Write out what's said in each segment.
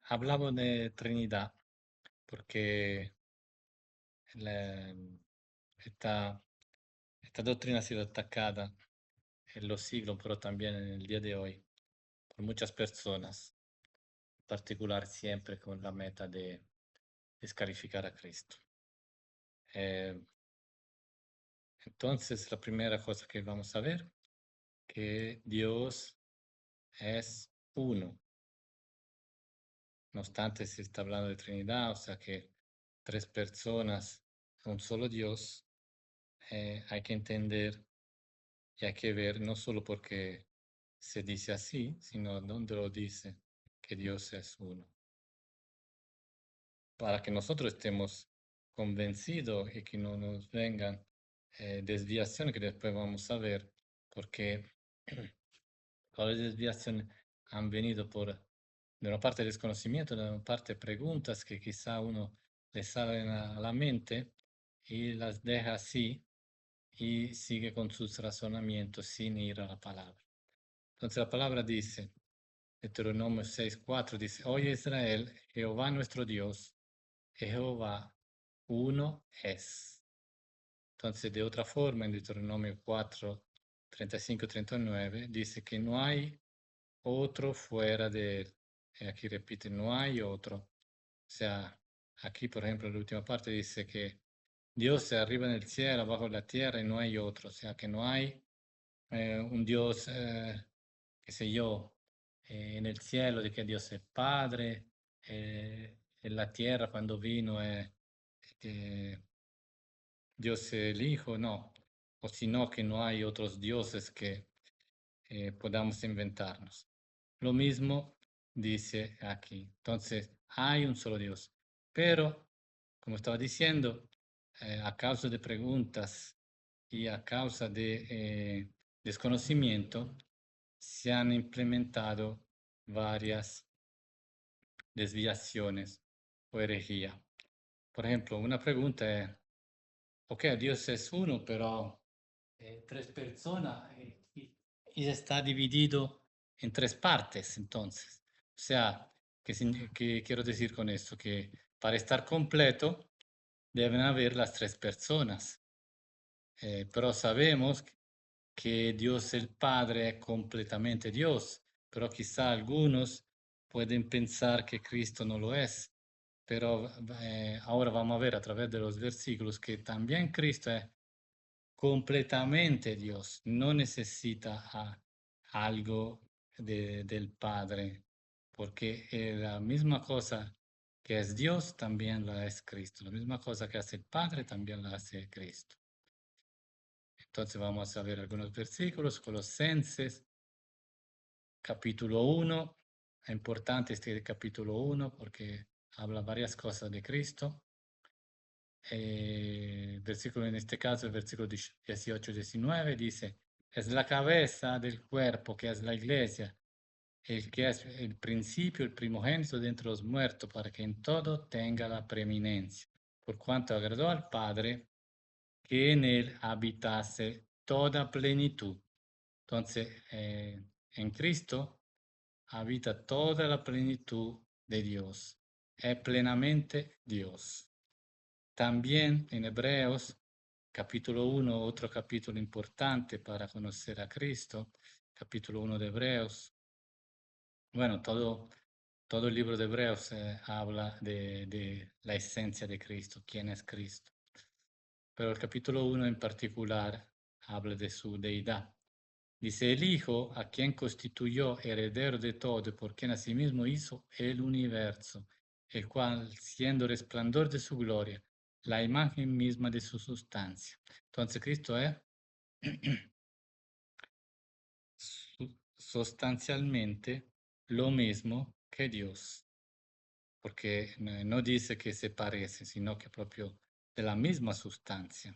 hablamos de Trinidad porque la- esta, esta doctrina ha sido atacada en los siglos, pero también en el día de hoy, por muchas personas, en particular siempre con la meta de descalificar a Cristo. Eh, entonces, la primera cosa que vamos a ver, que Dios es uno, no obstante se está hablando de Trinidad, o sea que tres personas, un solo Dios, hay que entender y hay que ver no solo porque se dice así, sino donde lo dice que Dios es uno. Para que nosotros estemos convencidos y que no nos vengan desviaciones que después vamos a ver, porque todas las desviaciones han venido de una parte desconocimiento, de una parte preguntas que quizá uno le salen a la mente y las deja así y sigue con sus razonamientos sin ir a la palabra. Entonces la palabra dice, Deuteronomio 6:4 dice, oye Israel, Jehová nuestro Dios, Jehová uno es. Entonces de otra forma, en Deuteronomio 4:35-39 dice que no hay otro fuera de él. Y aquí repite, no hay otro. O sea, aquí por ejemplo, en la última parte dice que Dios se arriba en el cielo, abajo en la tierra y no hay otro. O sea, que no hay un Dios, qué sé yo, en el cielo, de que Dios es Padre, en la tierra cuando vino que Dios es el Hijo, no, o sino que no hay otros dioses que podamos inventarnos. Lo mismo dice aquí. Entonces, hay un solo Dios, pero, como estaba diciendo, a causa de preguntas y a causa de desconocimiento, se han implementado varias desviaciones o herejía. Por ejemplo, una pregunta es, ok, Dios es uno, pero tres personas y está dividido en tres partes, entonces. O sea, ¿qué quiero decir con esto? Que para estar completo deben haber las tres personas. Pero sabemos que Dios el Padre es completamente Dios, pero quizá algunos pueden pensar que Cristo no lo es. Pero ahora vamos a ver a través de los versículos que también Cristo es completamente Dios, no necesita algo del Padre, porque la misma cosa que es Dios también la es Cristo, la misma cosa que hace el Padre también la hace Cristo. Entonces vamos a ver algunos versículos, Colosenses, capítulo 1, es importante este capítulo 1 porque habla varias cosas de Cristo. Versículo en este caso, el versículo 18-19 dice, es la cabeza del cuerpo, que es la iglesia, el que es el principio, el primogénito de entre los muertos, para que en todo tenga la preeminencia, por cuanto agradó al Padre que en él habitase toda plenitud. Entonces, en Cristo habita toda la plenitud de Dios, es plenamente Dios. También en Hebreos, capítulo 1, otro capítulo importante para conocer a Cristo, capítulo 1 de Hebreos. Bueno, todo el libro de Hebreos habla de la esencia de Cristo, quién es Cristo. Pero el capítulo 1 en particular habla de su deidad. Dice, el Hijo, a quien constituyó heredero de todo, por quien asimismo hizo el universo, el cual, siendo resplandor de su gloria, la imagen misma de su sustancia. Entonces Cristo es sustancialmente lo mismo que Dios, porque no dice que se parece, sino que propio de la misma sustancia.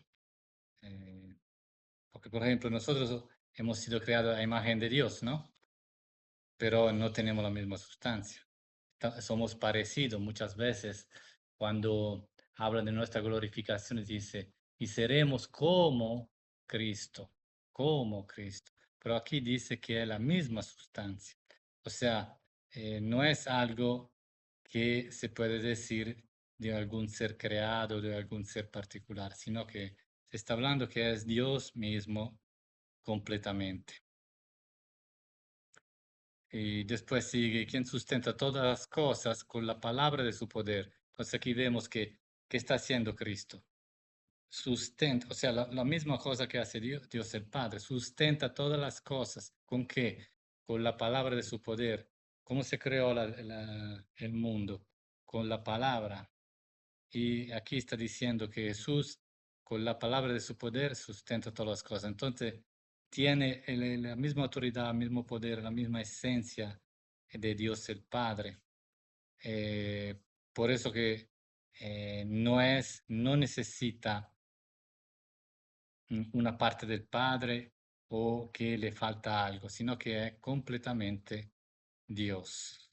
Eh, porque, por ejemplo, nosotros hemos sido creados a imagen de Dios, ¿no? Pero no tenemos la misma sustancia. Somos parecidos muchas veces cuando hablan de nuestra glorificación, dice, y seremos como Cristo. Pero aquí dice que es la misma sustancia. O sea, no es algo que se puede decir de algún ser creado, de algún ser particular, sino que se está hablando que es Dios mismo completamente. Y después sigue, quien sustenta todas las cosas con la palabra de su poder. Entonces aquí vemos que, ¿qué está haciendo Cristo? Sustenta, o sea, la misma cosa que hace Dios, Dios el Padre, sustenta todas las cosas. ¿Con qué? Con la palabra de su poder. ¿Cómo se creó el mundo? Con la palabra. Y aquí está diciendo que Jesús, con la palabra de su poder, sustenta todas las cosas. Entonces, tiene la misma autoridad, el mismo poder, la misma esencia de Dios el Padre. Eh, por eso que no necesita una parte del Padre o que le falta algo, sino que es completamente Dios.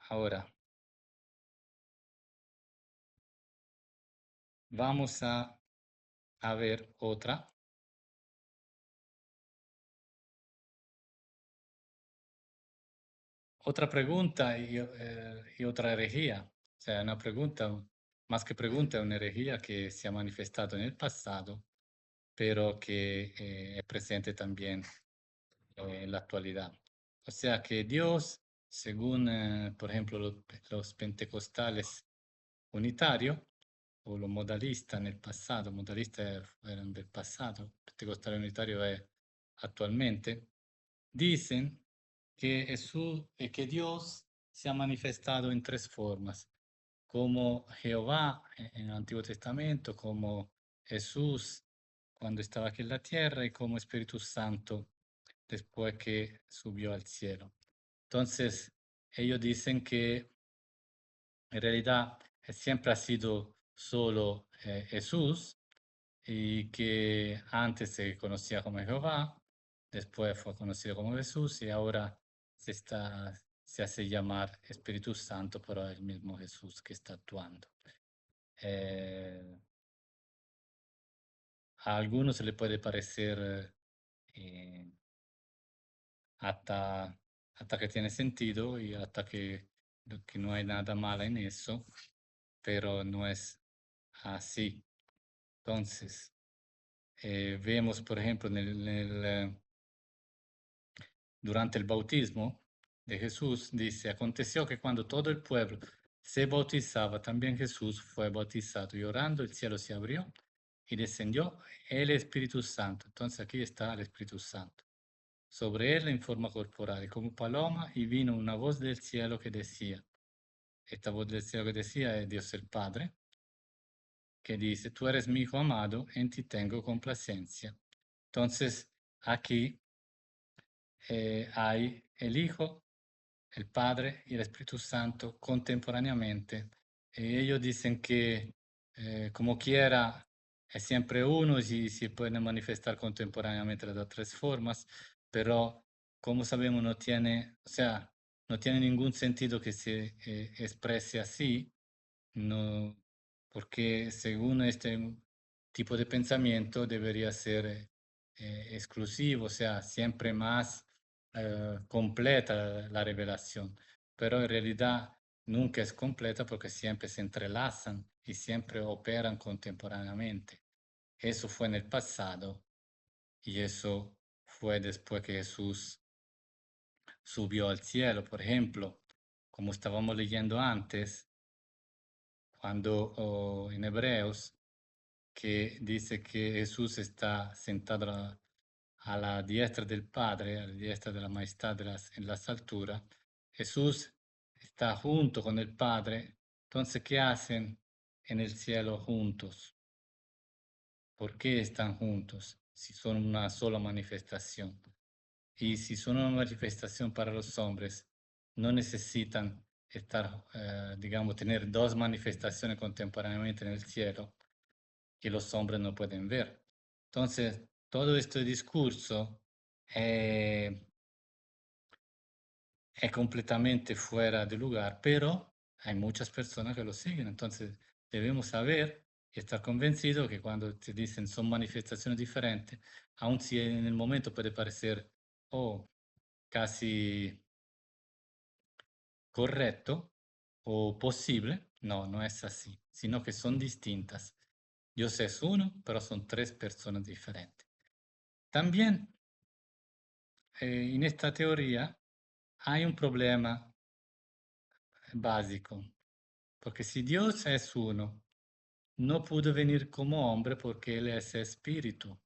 Ahora, vamos a ver otra pregunta y otra herejía. O sea, una pregunta, más que pregunta, es una herejía que se ha manifestado en el pasado, pero que es presente también en la actualidad. O sea que Dios, según, por ejemplo, los pentecostales unitarios o los modalistas en el pasado, modalistas eran del pasado, pentecostal unitario es actualmente, dicen que Jesús, que Dios se ha manifestado en tres formas, como Jehová en el Antiguo Testamento, como Jesús cuando estaba aquí en la tierra y como Espíritu Santo después que subió al cielo. Entonces, ellos dicen que en realidad siempre ha sido solo Jesús y que antes se conocía como Jehová, después fue conocido como Jesús y ahora se hace llamar Espíritu Santo, pero es el mismo Jesús que está actuando. Eh, a algunos se le puede parecer eh, hasta, hasta que tiene sentido y hasta que no hay nada malo en eso, pero no es así. Entonces, vemos, por ejemplo, durante el bautismo de Jesús, dice, aconteció que cuando todo el pueblo se bautizaba, también Jesús fue bautizado y orando el cielo se abrió y descendió el Espíritu Santo. Entonces aquí está el Espíritu Santo. Sobre él en forma corporal, como paloma, y vino una voz del cielo que decía, esta voz del cielo que decía es Dios el Padre, que dice, tú eres mi hijo amado, en ti tengo complacencia. Entonces, aquí hay el Hijo, el Padre y el Espíritu Santo contemporáneamente. Y ellos dicen que como quiera es siempre uno y si pueden manifestar contemporáneamente de las tres formas, pero como sabemos no tiene, o sea, no tiene ningún sentido que se exprese así, no, porque según este tipo de pensamiento debería ser exclusivo, o sea, siempre más completa la revelación, pero en realidad nunca es completa porque siempre se entrelazan y siempre operan contemporáneamente. Eso fue en el pasado y eso fue después que Jesús subió al cielo, por ejemplo, como estábamos leyendo antes, cuando en Hebreos, que dice que Jesús está sentado a la diestra del Padre, a la diestra de la majestad en las alturas. Jesús está junto con el Padre. Entonces, ¿qué hacen en el cielo juntos? ¿Por qué están juntos si son una sola manifestación? Y si son una manifestación para los hombres, no necesitan estar, digamos, tener dos manifestaciones contemporáneamente en el cielo que los hombres no pueden ver. Entonces, todo este discurso es completamente fuera de lugar, pero hay muchas personas que lo siguen. Entonces, debemos saber y estar convencidos que cuando te dicen son manifestaciones diferentes, aun si en el momento puede parecer, oh, casi correcto o posible. No, no es así, sino que son distintas. Dios es uno, pero son tres personas diferentes. También en esta teoría hay un problema básico, porque si Dios es uno, no pudo venir como hombre porque Él es espíritu. O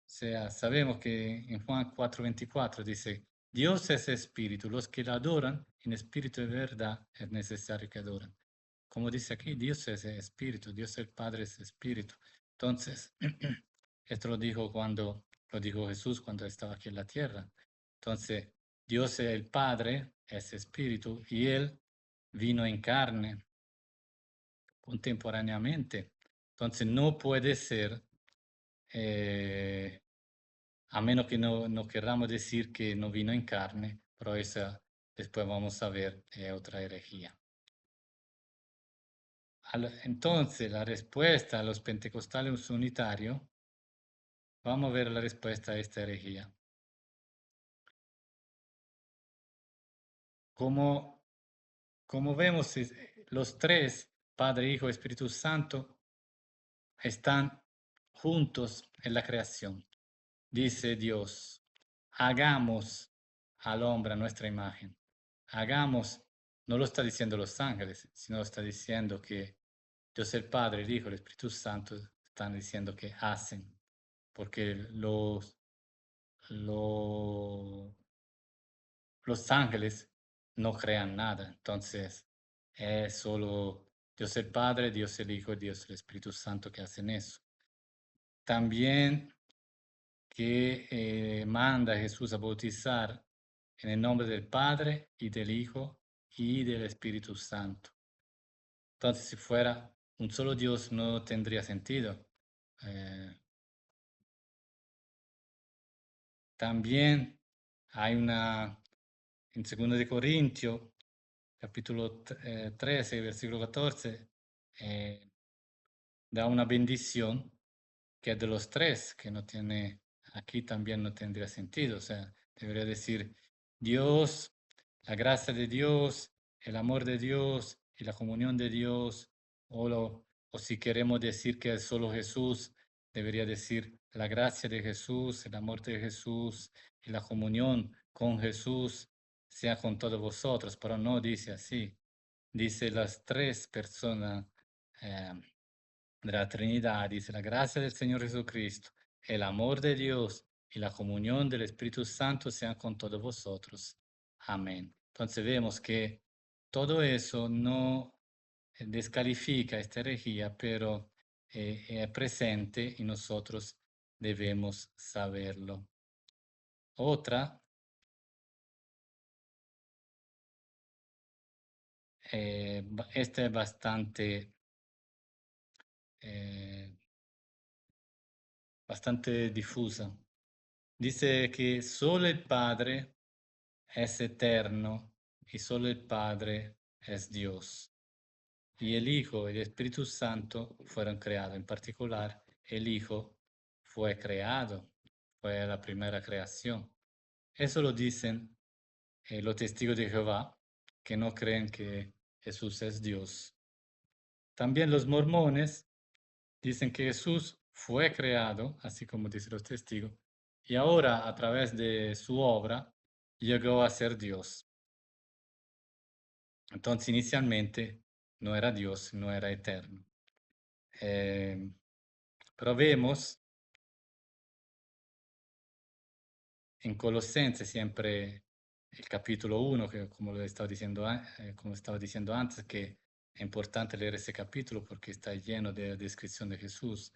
sea, sabemos que en Juan 4:24 dice, Dios es espíritu, los que le adoran en espíritu y verdad es necesario que adoren. Como dice aquí, Dios es espíritu, Dios el Padre es espíritu. Entonces, esto lo dijo Jesús cuando estaba aquí en la tierra. Entonces, Dios el Padre es espíritu y Él vino en carne contemporáneamente. Entonces, no puede ser eh, a menos que no querramos decir que no vino en carne, pero esa después vamos a ver otra herejía. Entonces, la respuesta a los pentecostales unitarios, vamos a ver la respuesta a esta herejía. Como, como vemos, los tres, Padre, Hijo, Espíritu Santo, están juntos en la creación. Dice Dios, hagamos al hombre a nuestra imagen. Hagamos, no lo está diciendo los ángeles, sino lo está diciendo que Dios el Padre, el Hijo, el Espíritu Santo están diciendo que hacen, porque lo- los ángeles no crean nada. Entonces, es solo Dios el Padre, Dios el Hijo y Dios el Espíritu Santo que hacen eso. También que manda a Jesús a bautizar en el nombre del Padre y del Hijo y del Espíritu Santo. Entonces, si fuera un solo Dios, no tendría sentido. Eh, También hay en 2 de Corintios, capítulo 13, versículo 14, eh, da una bendición que es de los tres, que no tiene, aquí también no tendría sentido. O sea, debería decir Dios, la gracia de Dios, el amor de Dios y la comunión de Dios, o si queremos decir que es solo Jesús, debería decir la gracia de Jesús, el amor de Jesús y la comunión con Jesús sea con todos vosotros, pero no dice así. Dice las tres personas eh, de la Trinidad, dice la gracia del Señor Jesucristo, el amor de Dios y la comunión del Espíritu Santo sean con todos vosotros. Amén. Entonces vemos que todo eso no descalifica esta herejía, pero es presente y nosotros debemos saberlo. Otra, esta es eh, bastante difusa. Dice que solo el Padre es eterno y solo el Padre es Dios. Y el Hijo y el Espíritu Santo fueron creados. En particular, el Hijo fue creado, fue la primera creación. Eso lo dicen los testigos de Jehová, que no creen que Jesús es Dios. También los mormones dicen que Jesús fue creado, así como dicen los testigos, y ahora a través de su obra llegó a ser Dios. Entonces, inicialmente no era Dios, no era eterno. Eh, pero vemos en Colosenses siempre el capítulo 1, que como lo estaba diciendo, como estaba diciendo antes, que es importante leer ese capítulo porque está lleno de descripción de Jesús.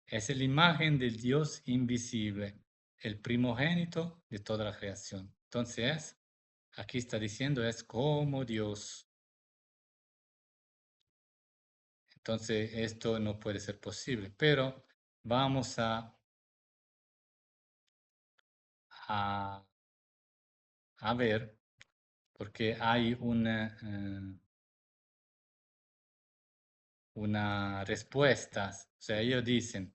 Es la imagen del Dios invisible, el primogénito de toda la creación. Entonces, aquí está diciendo, es como Dios. Entonces, esto no puede ser posible, pero vamos a, a ver, porque hay una respuesta. O sea, ellos dicen,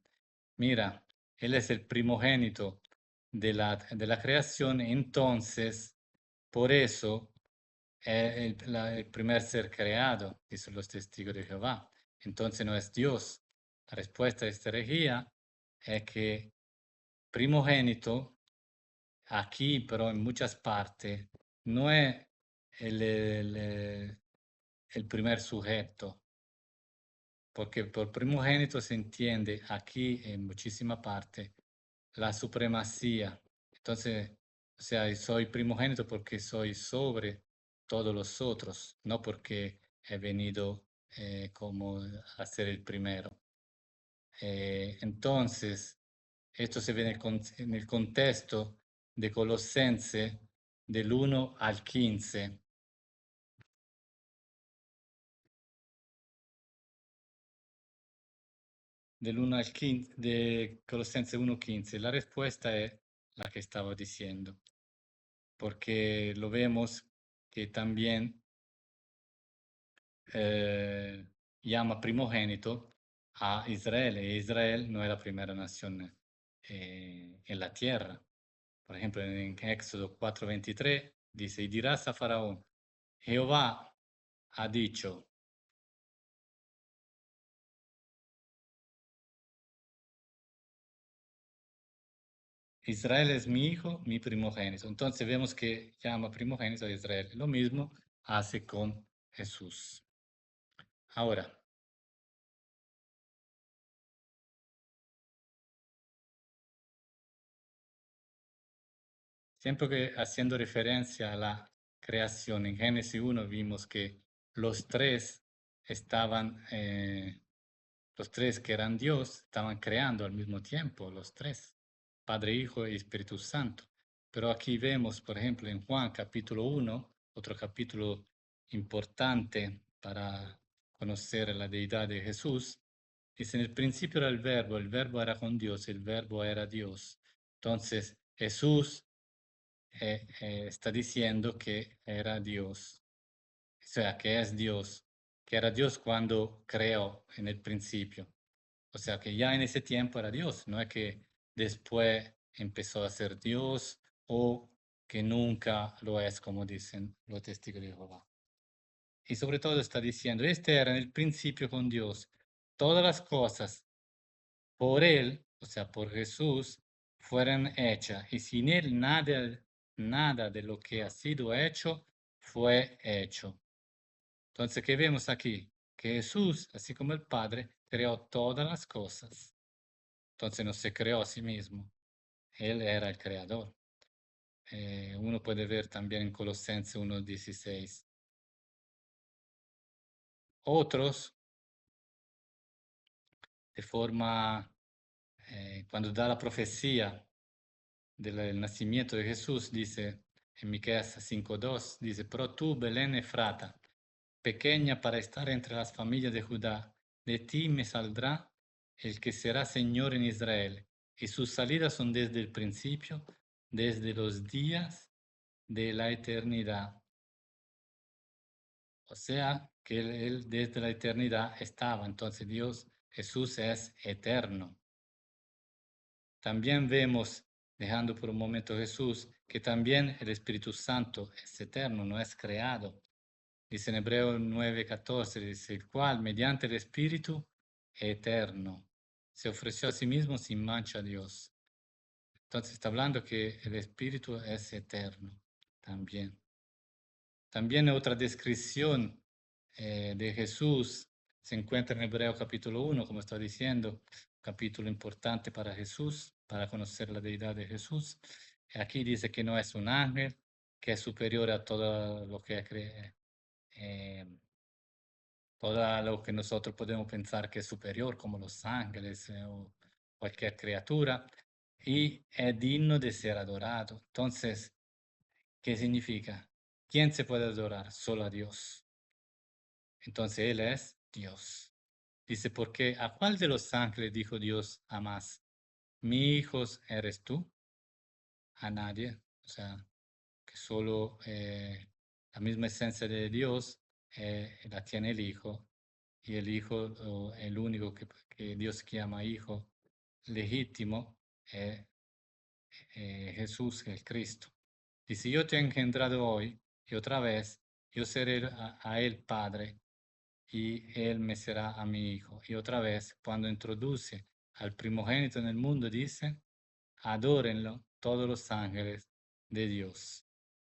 mira, Él es el primogénito de la creación, entonces, por eso, el primer ser creado, dicen los testigos de Jehová. Entonces no es Dios. La respuesta a esta herejía es que primogénito, aquí pero en muchas partes, no es el primer sujeto, porque por primogénito se entiende aquí en muchísima parte la supremacía. Entonces, o sea, soy primogénito porque soy sobre todos los otros, no porque he venido como a ser el primero. Entonces, esto se ve en el contexto de Colosense del 1 al 15. Del 1 al 15, de Colosense 1:15. La respuesta es la que estaba diciendo, porque lo vemos que también eh, llama primogénito a Israel, y Israel no es la primera nación en la tierra. Por ejemplo, en Éxodo 4:23 dice, y dirás a Faraón, Jehová ha dicho, Israel es mi hijo, mi primogénito. Entonces vemos que llama primogénito a Israel. Lo mismo hace con Jesús. Ahora, siempre que haciendo referencia a la creación, en Génesis 1 vimos que los tres estaban, los tres que eran Dios, estaban creando al mismo tiempo, los tres, Padre, Hijo y Espíritu Santo. Pero aquí vemos, por ejemplo, en Juan capítulo 1, otro capítulo importante para conocer la deidad de Jesús, dice, en el principio era el verbo era con Dios, el verbo era Dios. Entonces, Jesús está diciendo que era Dios, o sea, que es Dios, que era Dios cuando creó en el principio. O sea, que ya en ese tiempo era Dios, no es que después empezó a ser Dios o que nunca lo es, como dicen los testigos de Jehová. Y sobre todo está diciendo, este era en el principio con Dios. Todas las cosas por Él, o sea, por Jesús, fueron hechas. Y sin Él nada de lo que ha sido hecho fue hecho. Entonces, ¿qué vemos aquí? Que Jesús, así como el Padre, creó todas las cosas. Entonces no se creó a sí mismo. Él era el creador. Uno puede ver también en Colosenses 1:16. Otros, de forma, cuando da la profecía del nacimiento de Jesús, dice en Miqueas 5:2, dice, pero tú, Belén Efrata, pequeña para estar entre las familias de Judá, de ti me saldrá el que será Señor en Israel, y sus salidas son desde el principio, desde los días de la eternidad. O sea, que él desde la eternidad estaba, entonces Dios, Jesús es eterno. También vemos, dejando por un momento Jesús, que también el Espíritu Santo es eterno, no es creado. Dice en Hebreo 9:14, dice, el cual mediante el Espíritu eterno se ofreció a sí mismo sin mancha a Dios. Entonces está hablando que el Espíritu es eterno también. También otra descripción de Jesús se encuentra en Hebreo capítulo 1, como está diciendo, capítulo importante para Jesús, para conocer la deidad de Jesús. Aquí dice que no es un ángel, que es superior a todo lo que cree, todo lo que nosotros podemos pensar que es superior, como los ángeles o cualquier criatura, y es digno de ser adorado. Entonces, ¿qué significa? ¿Quién se puede adorar? Solo a Dios. Entonces Él es Dios. Dice, porque ¿a cuál de los ángeles dijo Dios a más? Mi hijo eres tú, a nadie. O sea, que solo la misma esencia de Dios la tiene el Hijo. Y el Hijo, el único que Dios llama Hijo legítimo, es Jesús, el Cristo. Dice, yo te he engendrado hoy y otra vez, yo seré a él padre y él me será a mi hijo. Y otra vez, cuando introduce al primogénito en el mundo, dice, adórenlo todos los ángeles de Dios.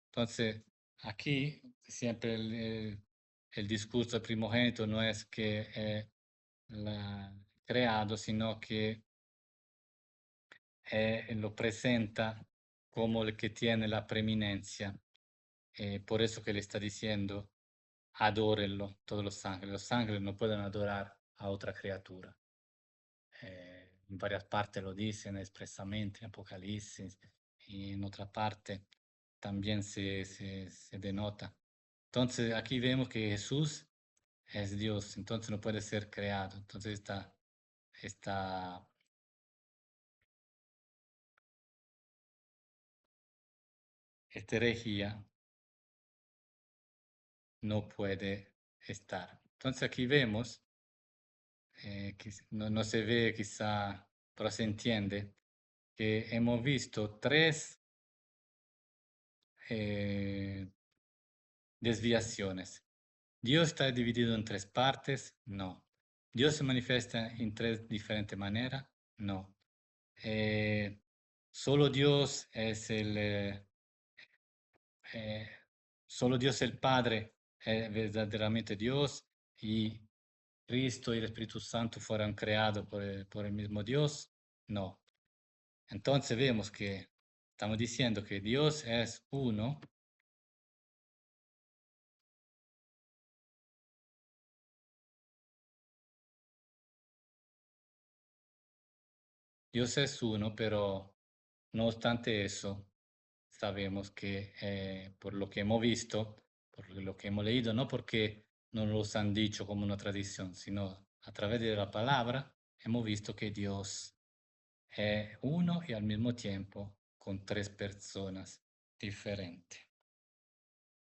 Entonces, aquí siempre el discurso del primogénito no es que creado, sino que lo presenta como el que tiene la preeminencia. Por eso que le está diciendo, adórenlo todos los ángeles. Los ángeles no pueden adorar a otra criatura. En varias partes lo dicen expresamente en Apocalipsis y en otra parte también se denota. Entonces aquí vemos que Jesús es Dios, entonces no puede ser creado. Entonces esta herejía no puede estar. Entonces aquí vemos, no se ve quizá, pero se entiende que hemos visto tres eh, desviaciones. ¿Dios está dividido en tres partes? No. ¿Dios se manifiesta en tres diferentes maneras? No. Solo Dios es eh, solo Dios el Padre es verdaderamente Dios y Cristo y el Espíritu Santo fueron creados por el mismo Dios. No. Entonces vemos que estamos diciendo que Dios es uno. Dios es uno, pero no obstante eso, sabemos que por lo que hemos visto, por lo que hemos leído, no porque nos los han dicho como una tradición, sino a través de la palabra, hemos visto que Dios es uno y al mismo tiempo con tres personas diferentes.